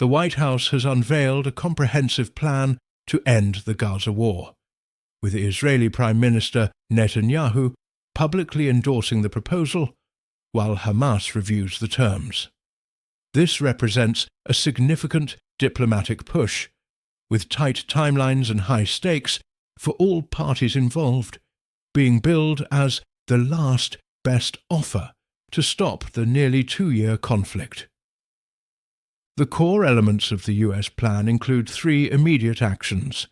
the White House has unveiled a comprehensive plan to end the Gaza war, with Israeli Prime Minister Netanyahu publicly endorsing the proposal, while Hamas reviews the terms. This represents a significant diplomatic push, with tight timelines and high stakes for all parties involved, being billed as the last best offer to stop the nearly 2-year conflict. The core elements of the US plan include 3 immediate actions: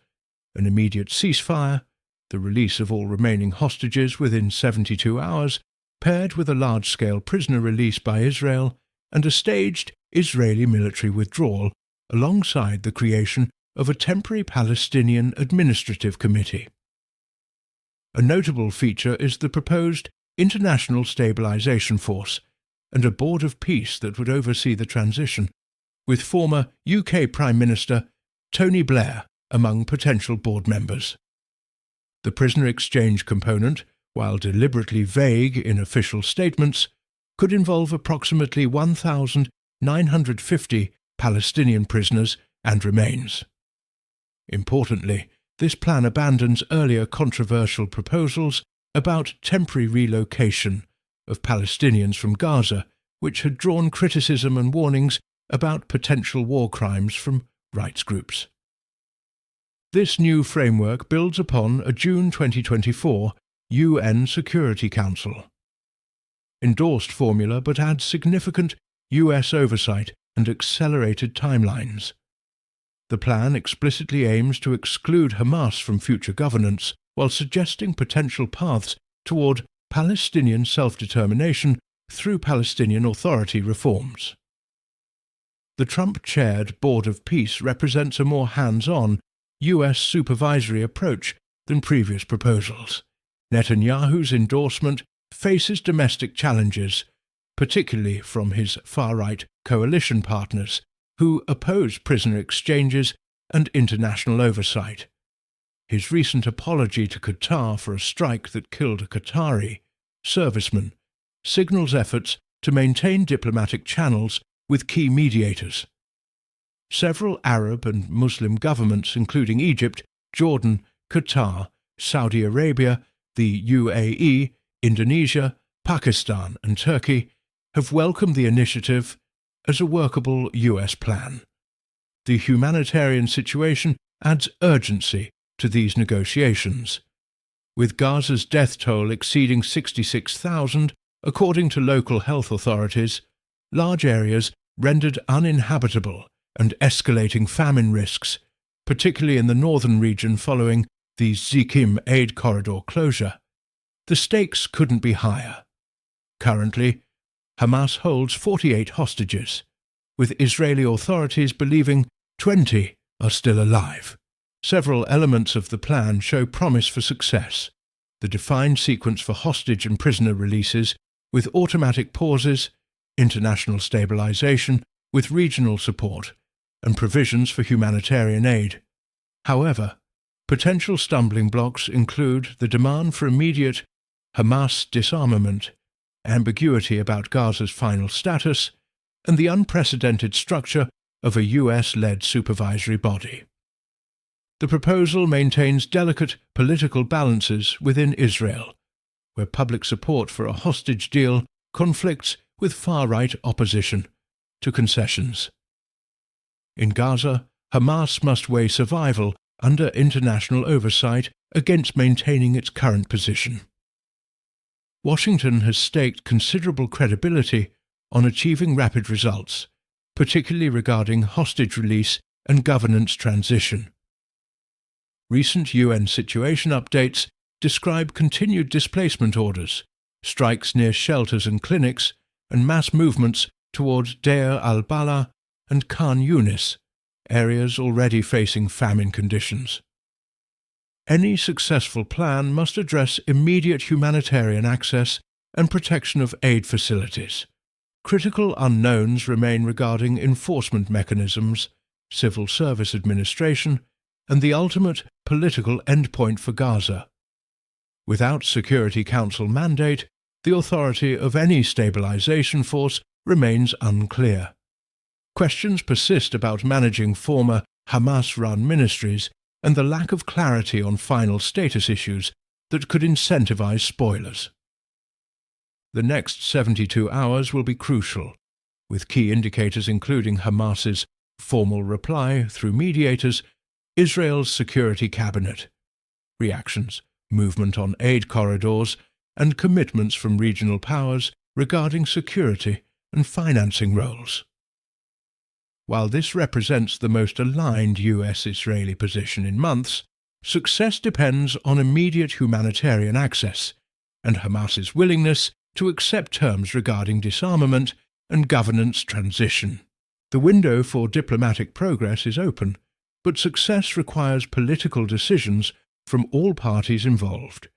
an immediate ceasefire, the release of all remaining hostages within 72 hours, paired with a large-scale prisoner release by Israel, and a staged Israeli military withdrawal, alongside the creation of a temporary Palestinian administrative committee. A notable feature is the proposed International Stabilization Force and a Board of Peace that would oversee the transition, with former UK Prime Minister Tony Blair among potential board members. The prisoner exchange component, while deliberately vague in official statements, could involve approximately 1,950 Palestinian prisoners and remains. Importantly, this plan abandons earlier controversial proposals about temporary relocation of Palestinians from Gaza, which had drawn criticism and warnings about potential war crimes from rights groups. This new framework builds upon a June 2024 UN Security Council endorsed formula, but adds significant US oversight and accelerated timelines. The plan explicitly aims to exclude Hamas from future governance, while suggesting potential paths toward Palestinian self-determination through Palestinian Authority reforms. The Trump-chaired Board of Peace represents a more hands-on US supervisory approach than previous proposals. Netanyahu's endorsement faces domestic challenges, particularly from his far-right coalition partners, who oppose prisoner exchanges and international oversight. His recent apology to Qatar for a strike that killed a Qatari serviceman signals efforts to maintain diplomatic channels with key mediators. Several Arab and Muslim governments, including Egypt, Jordan, Qatar, Saudi Arabia, the UAE, Indonesia, Pakistan, and Turkey, have welcomed the initiative as a workable US plan. The humanitarian situation adds urgency to these negotiations, with Gaza's death toll exceeding 66,000, according to local health authorities, large areas rendered uninhabitable, and escalating famine risks, particularly in the northern region following the Zikim aid corridor closure. The stakes couldn't be higher. Currently, Hamas holds 48 hostages, with Israeli authorities believing 20 are still alive. Several elements of the plan show promise for success: the defined sequence for hostage and prisoner releases, with automatic pauses, international stabilization with regional support, and provisions for humanitarian aid. However, potential stumbling blocks include the demand for immediate Hamas disarmament, ambiguity about Gaza's final status, and the unprecedented structure of a US-led supervisory body. The proposal maintains delicate political balances within Israel, where public support for a hostage deal conflicts with far-right opposition to concessions. In Gaza, Hamas must weigh survival under international oversight against maintaining its current position. Washington has staked considerable credibility on achieving rapid results, particularly regarding hostage release and governance transition. Recent UN situation updates describe continued displacement orders, strikes near shelters and clinics, and mass movements toward Deir al-Balah and Khan Yunis, areas already facing famine conditions. Any successful plan must address immediate humanitarian access and protection of aid facilities. Critical unknowns remain regarding enforcement mechanisms, civil service administration, and the ultimate political endpoint for Gaza. Without Security Council mandate, the authority of any stabilization force remains unclear. Questions persist about managing former Hamas-run ministries and the lack of clarity on final status issues that could incentivize spoilers. The next 72 hours will be crucial, with key indicators including Hamas's formal reply through mediators, Israel's security cabinet, reactions, movement on aid corridors, and commitments from regional powers regarding security and financing roles. While this represents the most aligned US-Israeli position in months, success depends on immediate humanitarian access and Hamas's willingness to accept terms regarding disarmament and governance transition. The window for diplomatic progress is open, but success requires political decisions from all parties involved.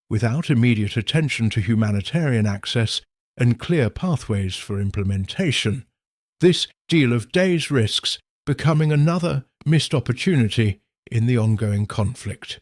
Without immediate attention to humanitarian access and clear pathways for implementation, this deal of days risks becoming another missed opportunity in the ongoing conflict.